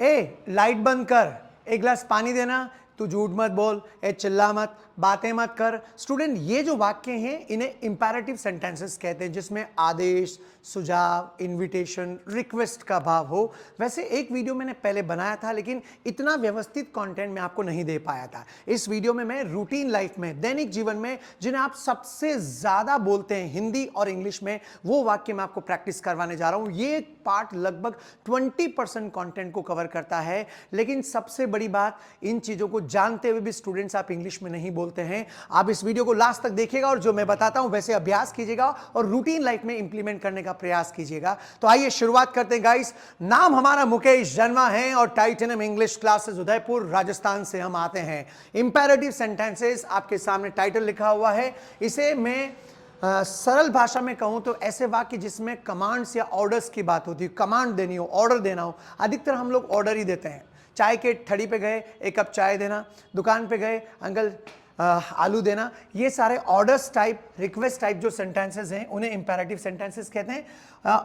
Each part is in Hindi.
ए लाइट बंद कर, एक गिलास पानी देना, तू झूठ मत बोल, ए चिल्ला मत, बातें मत कर। स्टूडेंट ये जो वाक्य हैं इन्हें इंपैरेटिव सेंटेंसेस कहते हैं, जिसमें आदेश, सुझाव, इनविटेशन, रिक्वेस्ट का भाव हो। वैसे एक वीडियो मैंने पहले बनाया था, लेकिन इतना व्यवस्थित कंटेंट मैं आपको नहीं दे पाया था। इस वीडियो में मैं रूटीन लाइफ में, दैनिक जीवन में जिन्हें आप सबसे ज्यादा बोलते हैं हिंदी और इंग्लिश में, वो वाक्य मैं आपको प्रैक्टिस करवाने जा रहा हूं। ये पार्ट लगभग 20% कंटेंट को कवर करता है, लेकिन सबसे बड़ी बात, इन चीजों को जानते हुए भी स्टूडेंट्स आप इंग्लिश में नहीं बोलते हैं। आप इस वीडियो को लास्ट तक देखिएगा और जो मैं बताता हूं वैसे अभ्यास कीजिएगा और रूटीन लाइफ में इंप्लीमेंट करने का प्रयास कीजिएगा। तो आइए शुरुआत करते हैं गाइस। नाम हमारा मुकेश जन्मा है और titanium English classes Udaipur Rajasthan से हम आते हैं। इंपैरेटिव सेंटेंसेस आपके सामने टाइटल लिखा हुआ है। इसे मैं सरल भाषा में कहूं तो ऐसे वाक्य जिसमें कमांड्स या ऑर्डर्स की बात होती है, कमांड देनी हो, ऑर्डर देना हो। अधिकतर हम लोग ऑर्डर ही देते हैं। चाय के ठड़ी पे गए, एक कप चाय देना, दुकान पे गए, अंकल आलू देना। ये सारे ऑर्डर्स टाइप, रिक्वेस्ट टाइप जो सेंटेंसेस हैं उन्हें इंपैरेटिव सेंटेंसेस कहते हैं।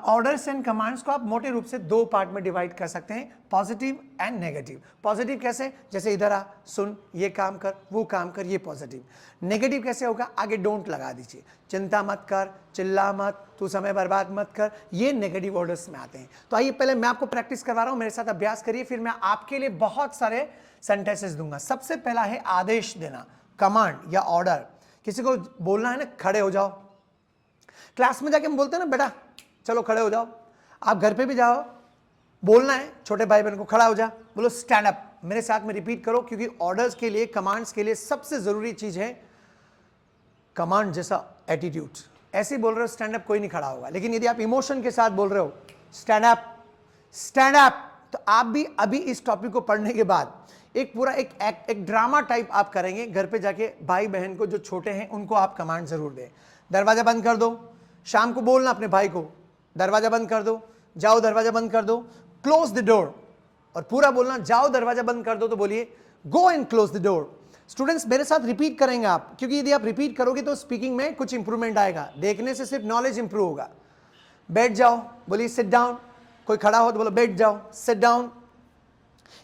ऑर्डर्स एंड कमांड्स को आप मोटे रूप से दो पार्ट में डिवाइड कर सकते हैं, पॉजिटिव एंड नेगेटिव। पॉजिटिव कैसे? जैसे इधर आ, सुन, ये काम कर, वो काम कर, ये पॉजिटिव। नेगेटिव कैसे होगा? आगे डोंट लगा दीजिए, चिंता मत कर, चिल्ला मत, तू समय बर्बाद मत कर, ये नेगेटिव ऑर्डर्स में आते हैं। तो आइए पहले मैं आपको प्रैक्टिस करवा रहा हूं, मेरे साथ अभ्यास करिए, फिर मैं आपके लिए बहुत सारे सेंटेंसेस दूंगा। सबसे पहला है आदेश देना, कमांड या ऑर्डर। किसी को बोलना है ना, खड़े हो जाओ। क्लास में जाके हम बोलते हैं ना, बेटा चलो खड़े हो जाओ। आप घर पे भी जाओ, बोलना है छोटे भाई बहन को, खड़ा हो जा, बोलो स्टैंड अप। मेरे साथ में रिपीट करो, क्योंकि ऑर्डर्स के लिए, कमांड्स के लिए सबसे जरूरी चीज है कमांड जैसा एटीट्यूड। ऐसे ही बोल रहे हो स्टैंड अप, कोई नहीं खड़ा होगा। लेकिन यदि आप इमोशन के साथ बोल रहे हो स्टैंड अप, स्टैंड अप, तो आप भी अभी इस टॉपिक को पढ़ने के बाद एक पूरा एक ड्रामा टाइप आप करेंगे। घर पे जाके भाई बहन को जो छोटे हैं उनको आप कमांड जरूर दें। दरवाजा बंद कर दो, शाम को बोलना अपने भाई को, दरवाजा बंद कर दो, जाओ दरवाजा बंद कर दो, क्लोज द डोर। और पूरा बोलना, जाओ दरवाजा बंद कर दो तो बोलिए go and close the door. Students मेरे साथ रिपीट करेंगे आप, क्योंकि यदि आप रिपीट करोगे तो स्पीकिंग में कुछ इंप्रूवमेंट आएगा। देखने से सिर्फ नॉलेज इंप्रूव होगा। बैठ जाओ, बोलिए सिट डाउन। कोई खड़ा हो तो बोलो बैठ जाओ, सिट डाउन।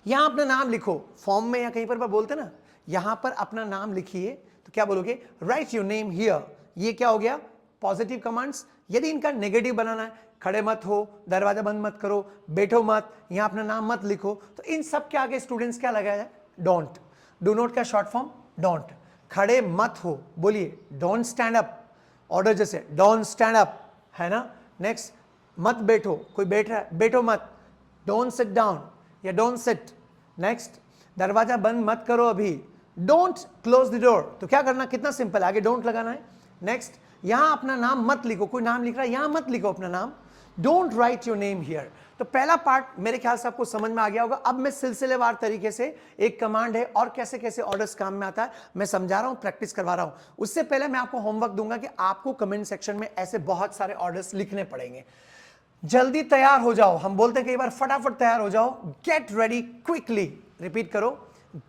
यहां अपना नाम लिखो, फॉर्म में या कहीं पर बोलते ना, यहां पर अपना नाम लिखिए। तो क्या बोलोगे? Right your name here. ये क्या हो गया? Positive commands. यदि इनका नेगेटिव बनाना है, खड़े मत हो, दरवाजा बंद मत करो, बैठो मत, यहां अपना नाम मत लिखो, तो इन सब के आगे स्टूडेंट्स क्या लगाया जाए? डोंट। डू नॉट का शॉर्ट फॉर्म डोंट। खड़े मत हो, बोलिए डोंट स्टैंड अप। ऑर्डर जैसे डोंट स्टैंड अप, है ना। नेक्स्ट, मत बैठो, कोई बैठ रहा है, बैठो मत, डोंट सिट डाउन या डोंट सिट। नेक्स्ट, दरवाजा बंद मत करो अभी, डोंट क्लोज द डोर। तो क्या करना? कितना सिंपल, आगे डोंट लगाना है। नेक्स्ट, यहां अपना नाम मत लिखो, कोई नाम लिख रहा है यहां मत लिखो अपना नाम, don't write your name here. तो पहला पार्ट मेरे ख्याल से आपको समझ में आ गया होगा। अब मैं सिलसिलेवार तरीके से, एक कमांड है और कैसे कैसे ऑर्डर्स काम में आता है मैं समझा रहा हूं, प्रैक्टिस करवा रहा हूं। उससे पहले मैं आपको होमवर्क दूंगा कि आपको कमेंट सेक्शन में ऐसे बहुत सारे ऑर्डर्स लिखने पड़ेंगे। जल्दी तैयार हो जाओ, हम बोलते हैं कई बार फटाफट तैयार हो जाओ। गेट रेडी क्विकली, रिपीट करो,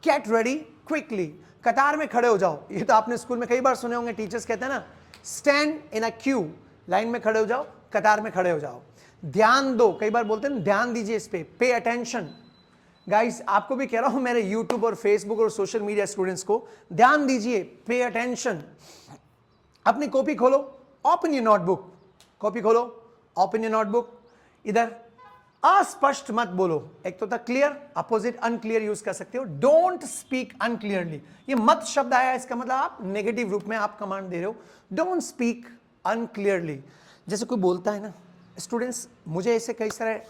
गेट रेडी क्विकली। कतार में खड़े हो जाओ। ये तो आपने स्कूल में कई बार सुने होंगे, टीचर्स कहते हैं ना, stand in a Q, line में खड़े हो जाओ, कतार में खड़े हो जाओ। ध्यान दो, कई बार बोलते हैं ध्यान दीजिए इस पे, पे अटेंशन। गाइस आपको भी कह रहा हूं, मेरे यूट्यूब और फेसबुक और सोशल मीडिया स्टूडेंट्स को, ध्यान दीजिए, पे अटेंशन। अपनी कॉपी खोलो, ओपन योर नोटबुक, कॉपी खोलो, ओपन योर नोटबुक। इधर अस्पष्ट मत बोलो, एक तो था क्लियर, अपोजिट अनक्लियर यूज कर सकते हो। डोंट स्पीक अनक्लियरली, ये मत शब्द आया, इसका मतलब आप नेगेटिव रूप में आप कमांड दे रहे हो। Don't speak unclearly. जैसे कोई बोलता है ना, स्टूडेंट्स मुझे ऐसे कई सारे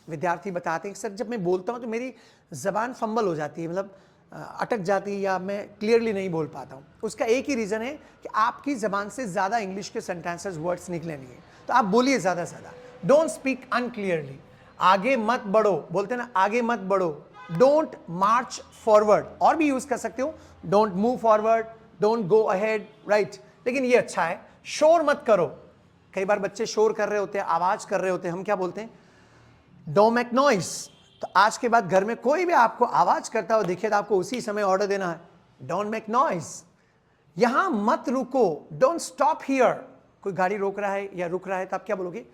विद्यार्थी बताते हैं कि सर जब मैं बोलता हूं तो मेरी जबान फंबल हो जाती है, मतलब अटक जाती है या मैं क्लियरली नहीं बोल पाता हूं। उसका एक ही रीजन है कि आपकी जबान से ज्यादा इंग्लिश के सेंटेंसेस, वर्ड्स निकले नहीं है। तो आप बोलिए ज्यादा से ज्यादा, डोंट स्पीक अनक्लियरली। आगे मत बढ़ो, बोलते हैं ना आगे मत बढ़ो। डोंट मार्च फॉरवर्ड, और भी यूज कर सकते हो, don't move forward, don't go ahead, right. लेकिन ये अच्छा है, शोर मत करो। कई बार बच्चे शोर कर रहे होते हैं, आवाज कर रहे होते हैं, हम क्या बोलते हैं? Don't make noise. तो आज के बाद घर में कोई भी आपको आवाज करता हुआ दिखे तो आपको उसी समय ऑर्डर देना है, डोंट मेक नॉइज। यहां मत रुको, डोंट स्टॉप हियर। कोई गाड़ी रोक रहा है या रुक रहा है तो आप क्या बोलोगे?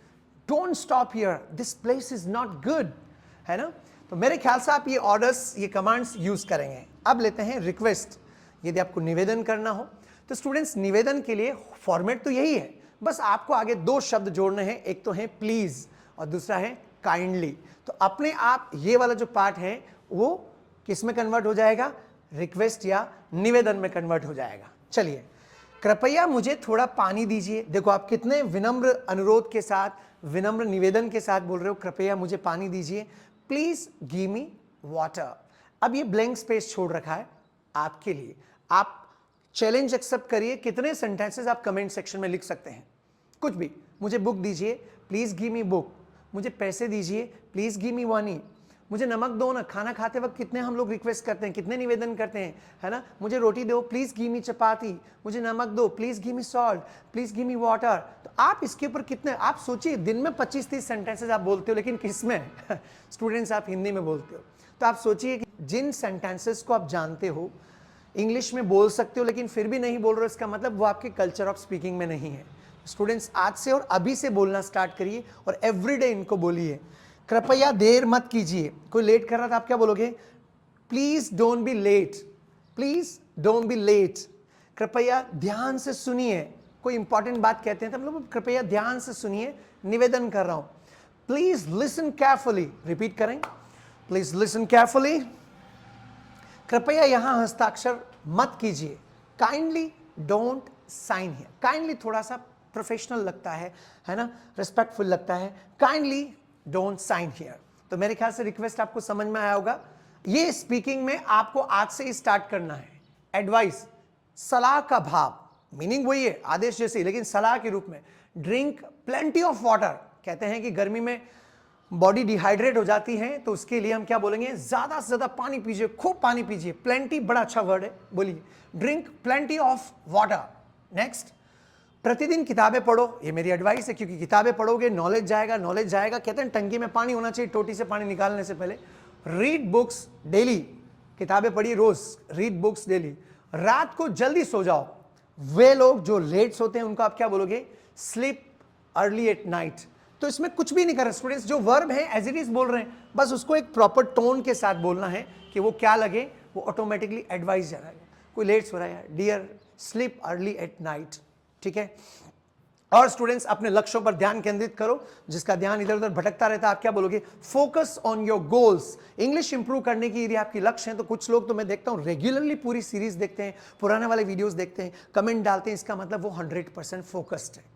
Don't stop here, this place is not good, है ना। तो मेरे ख्याल से आप ये ऑर्डर्स, ये कमांड्स यूज करेंगे। अब लेते हैं रिक्वेस्ट। यदि आपको निवेदन करना हो तो स्टूडेंट्स, निवेदन के लिए फॉर्मेट तो यही है, बस आपको आगे दो शब्द जोड़ने हैं, एक तो है प्लीज और दूसरा है काइंडली। तो अपने आप ये वाला जो पार्ट है वो किस में कन्वर्ट हो जाएगा, रिक्वेस्ट या निवेदन में कन्वर्ट हो जाएगा। चलिए, कृपया मुझे थोड़ा पानी दीजिए। देखो आप कितने विनम्र अनुरोध के साथ, विनम्र निवेदन के साथ बोल रहे हो, कृपया मुझे पानी दीजिए, प्लीज गिव मी वाटर। अब ये ब्लैंक स्पेस छोड़ रखा है आपके लिए। आप चैलेंज एक्सेप्ट करिए, कितने सेंटेंसेस आप कमेंट सेक्शन में लिख सकते हैं, कुछ भी। मुझे बुक दीजिए, प्लीज गिव मी बुक। मुझे पैसे दीजिए, प्लीज गिव मी मनी। मुझे नमक दो ना। खाना खाते वक्त कितने हम लोग रिक्वेस्ट करते हैं, कितने निवेदन करते हैं, है ना। मुझे रोटी दो, प्लीज गिव मी चपाती। मुझे नमक दो, please give me salt, please give me water. तो आप इसके ऊपर कितने, आप सोचिए, दिन में 25-30 सेंटेंसेस आप बोलते हो, लेकिन किस में स्टूडेंट्स आप हिंदी में बोलते हो। तो आप सोचिए कि जिन सेंटेंसेस को आप जानते हो, इंग्लिश में बोल सकते हो, लेकिन फिर भी नहीं बोल रहे हो, इसका मतलब वो आपके कल्चर ऑफ स्पीकिंग में नहीं है। स्टूडेंट्स, आज से और अभी से बोलना स्टार्ट करिए और एवरीडे इनको बोलिए। कृपया देर मत कीजिए। कोई लेट कर रहा था, आप क्या बोलोगे, please don't be late, please don't be late. कृपया ध्यान से सुनिए। कोई इंपॉर्टेंट बात कहते हैं तो हम लोग कृपया ध्यान से सुनिए, निवेदन कर रहा हूं। प्लीज लिसन केयरफुली, रिपीट करें, प्लीज लिसन केयरफुली। कृपया यहां हस्ताक्षर मत कीजिए। Kindly don't sign here. Kindly थोड़ा सा प्रोफेशनल लगता है ना, रिस्पेक्टफुल लगता है। Kindly don't sign here. तो मेरे ख्याल से रिक्वेस्ट आपको समझ में आया होगा। ये स्पीकिंग में आपको आज से ही स्टार्ट करना है। एडवाइस, सलाह का भाव, मीनिंग वही है, आदेश जैसे, लेकिन सलाह के रूप में। Drink plenty of water. कहते हैं कि गर्मी में बॉडी डिहाइड्रेट हो जाती है, तो उसके लिए हम क्या बोलेंगे, ज्यादा से ज्यादा पानी पीजिए, खूब पानी पीजिए। प्लेंटी बड़ा अच्छा वर्ड है, बोलिए, drink plenty of water. Next, प्रतिदिन किताबें पढ़ो। ये मेरी एडवाइस है, क्योंकि किताबें पढ़ोगे नॉलेज जाएगा, नॉलेज जाएगा। कहते हैं टंकी में पानी होना चाहिए टोटी से पानी निकालने से पहले। रीड बुक्स डेली, किताबें पढ़िए रोज, रीड बुक्स डेली। रात को जल्दी सो जाओ। वे लोग जो लेट सोते हैं उनको आप क्या बोलोगे, स्लीप अर्ली एट नाइट। तो इसमें कुछ भी नहीं कर रहे स्टूडेंट्स, जो वर्ब है एज इट इज बोल रहे हैं, बस उसको एक प्रॉपर टोन के साथ बोलना है कि वो क्या लगे, वो ऑटोमेटिकली एडवाइस जाएगा। कोई लेट सो रहा है, dear sleep early at night, ठीक है। और स्टूडेंट्स, अपने लक्ष्यों पर ध्यान केंद्रित करो। जिसका ध्यान इधर उधर भटकता रहता है, आप क्या बोलोगे, focus on your goals. English improve करने की यदि आपकी लक्ष्य है, तो कुछ लोग तो मैं देखता हूं रेगुलरली पूरी सीरीज देखते हैं, पुराने वाले वीडियोस देखते हैं, कमेंट डालते हैं, इसका मतलब वो 100% फोकस्ड है।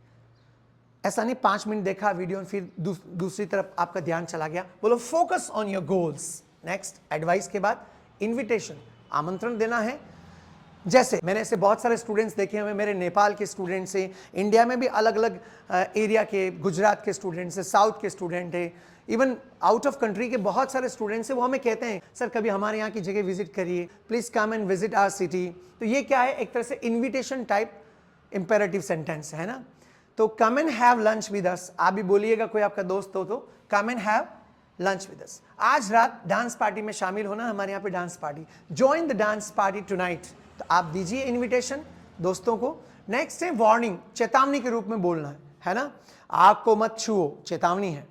ऐसा नहीं 5 मिनट देखा वीडियो फिर दूसरी तरफ आपका ध्यान चला गया। बोलो focus on your goals. Next, advice के बाद इन्विटेशन, आमंत्रण देना है। जैसे मैंने ऐसे बहुत सारे स्टूडेंट्स देखे हुए, मेरे नेपाल के स्टूडेंट्स हैं, इंडिया में भी अलग अलग एरिया के, गुजरात के स्टूडेंट्स हैं, साउथ के स्टूडेंट हैं, इवन आउट ऑफ कंट्री के बहुत सारे स्टूडेंट्स हैं। वो हमें कहते हैं, सर कभी हमारे यहाँ की जगह विजिट करिए, please come and visit our city. तो ये क्या है, एक तरह से इन्विटेशन टाइप इंपेरेटिव सेंटेंस है ना। तो come and have lunch with us, आप भी बोलिएगा, कोई आपका दोस्त हो तो come and have lunch with us. आज रात डांस पार्टी में शामिल होना, हमारे यहाँ पे dance party, join the dance party tonight. तो आप दीजिए इनविटेशन दोस्तों को। नेक्स्ट है वार्निंग, चेतावनी के रूप में बोलना है ना। आग को मत छुओ, चेतावनी है,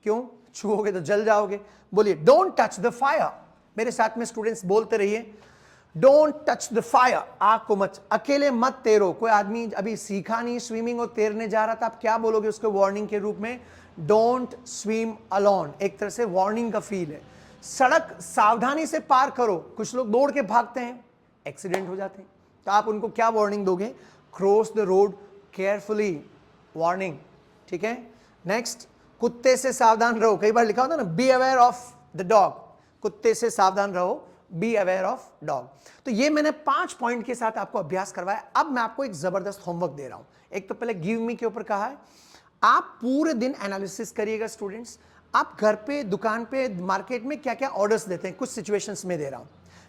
क्यों, छुओगे तो जल जाओगे। बोलिए डोंट टच द फायर। मेरे साथ में स्टूडेंट्स बोलते रहिए, डोंट टच द फायर, आग को मत, अकेले मत तैरो। कोई आदमी अभी सीखा नहीं स्विमिंग और तैरने जा रहा था, आप क्या बोलोगे उसको वार्निंग के रूप में, डोंट स्विम अलोन। एक तरह से वार्निंग का फील है। सड़क सावधानी से पार करो। कुछ लोग दौड़ के भागते हैं, एक्सीडेंट हो जाते हैं, तो आप उनको क्या वार्निंग दोगे, cross the road carefully, warning, ठीक है। नेक्स्ट, कुत्ते से सावधान रहो। कई बार लिखा होता है ना, be aware of the dog, कुत्ते से सावधान रहो, बी अवेयर ऑफ डॉग। तो ये मैंने 5 पॉइंट के साथ आपको अभ्यास करवाया। अब मैं आपको एक जबरदस्त होमवर्क दे रहा हूं। एक तो पहले गिव मी के ऊपर कहा है, आप पूरे दिन एनालिसिस करिएगा स्टूडेंट्स। आप घर पे, दुकान पे, मार्केट में क्या क्या ऑर्डर्स देते हैं, कुछ सिचुएशंस में दे रहा हूं।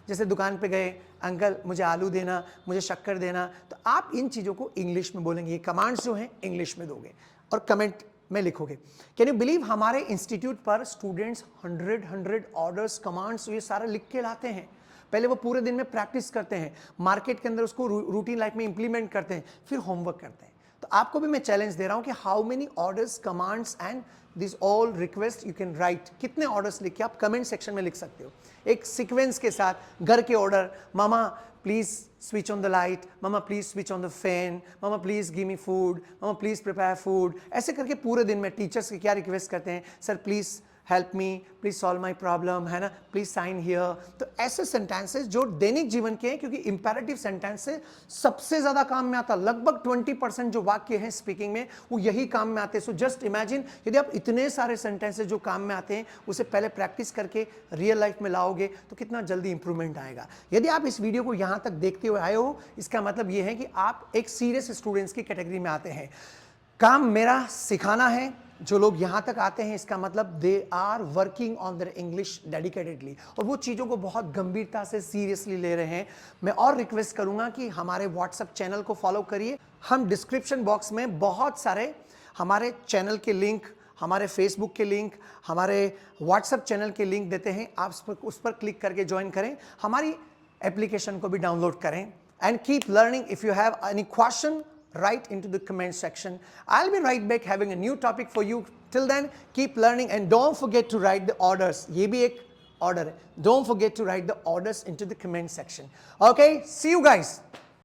जैसे दुकान पे गए, अंकल मुझे आलू देना, मुझे शक्कर देना, तो आप इन चीज़ों को इंग्लिश में बोलेंगे। ये कमांड्स जो हैं इंग्लिश में दोगे और कमेंट में लिखोगे। कैन यू बिलीव, हमारे इंस्टीट्यूट पर स्टूडेंट्स 100 ऑर्डर्स, कमांड्स, ये सारा लिख के लाते हैं। पहले वो पूरे दिन में प्रैक्टिस करते हैं, मार्केट के अंदर उसको रूटीन लाइफ में इंप्लीमेंट करते हैं, फिर होमवर्क करते हैं। तो आपको भी मैं चैलेंज दे रहा हूं कि how many orders, commands and this all request you can write. कितने ऑर्डर्स लिखे आप कमेंट सेक्शन में लिख सकते हो, एक सीक्वेंस के साथ। घर के order, mama please switch on the light, mama please switch on the fan, mama please give me food, mama please prepare food, ऐसे करके पूरे दिन में टीचर्स के क्या रिक्वेस्ट करते हैं, sir please help me, please solve my problem, है ना, प्लीज साइन हियर। तो ऐसे सेंटेंसेस जो दैनिक जीवन के हैं, क्योंकि इंपेरेटिव सेंटेंस से सबसे ज्यादा काम में आता, लगभग 20% जो वाक्य हैं स्पीकिंग में वो यही काम में आते हैं। सो जस्ट इमेजिन यदि आप इतने सारे सेंटेंसेस जो काम में आते हैं उसे पहले प्रैक्टिस करके रियल लाइफ में लाओगे तो कितना जल्दी इंप्रूवमेंट आएगा। यदि आप इस वीडियो को यहां तक देखते हुए आए हो, इसका मतलब यह है कि आप एक सीरियस स्टूडेंट्स की कैटेगरी में आते हैं। काम मेरा सिखाना है, जो लोग यहां तक आते हैं इसका मतलब they are working on their English dedicatedly, और वो चीज़ों को बहुत गंभीरता से सीरियसली ले रहे हैं। मैं और रिक्वेस्ट करूंगा कि हमारे व्हाट्सएप चैनल को फॉलो करिए। हम डिस्क्रिप्शन बॉक्स में बहुत सारे हमारे चैनल के लिंक, हमारे फेसबुक के लिंक, हमारे व्हाट्सएप चैनल के लिंक देते हैं। आप उस पर क्लिक करके ज्वाइन करें, हमारी एप्लीकेशन को भी डाउनलोड करें। And keep learning. If you have any question, write into the comment section. I'll be right back having a new topic for you. Till then, keep learning and don't forget to write the orders. ये भी एक order है. Don't forget to write the orders into the comment section. Okay, see you guys.